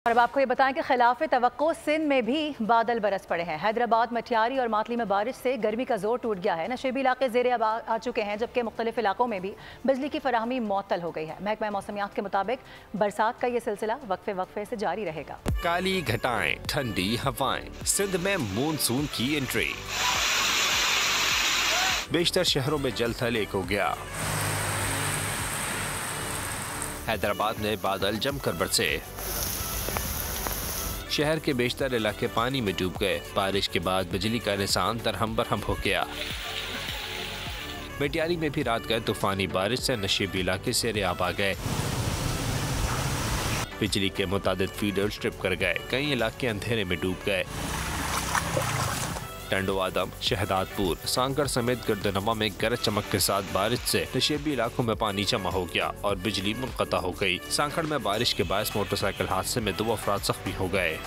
और अब आपको ये बताएं कि खिलाफ तवक्को सिंध में भी बादल बरस पड़े हैं। हैदराबाद, मटियारी और मातली में बारिश से गर्मी का जोर टूट गया है। नशेबी इलाके ज़ेरे अब आ चुके हैं, जबकि मुख्तलिफ इलाकों में भी बिजली की फराहमी मुअत्तल हो गई है। महकमा मौसमियात के मुताबिक बरसात का ये सिलसिला वक्फे वक्फे से जारी रहेगा। काली घटाएं, ठंडी हवाएं, सिंध में मानसून की एंट्री। बेशतर शहरों में जल थल एक हो गया। हैदराबाद में बादल जमकर बरसे, शहर के बेशतर इलाके पानी में डूब गए। बारिश के बाद बिजली का निजाम दरहम बरहम हो गया। मटियारी में भी रात गए तूफानी बारिश से नशेबी इलाके से रेआब आ गए। बिजली के मुतादिद फीडर स्ट्रिप कर गए, कई इलाके अंधेरे में डूब गए। टंडो आदम, शहदादपुर, सांगड़ समेत गर्दनवा में गरज चमक के साथ बारिश से नशेबी इलाकों में पानी जमा हो गया और बिजली मुनक़ता हो गई। सांगड़ में बारिश के बायस मोटरसाइकिल हादसे में 2 अफराद जख्मी हो गए।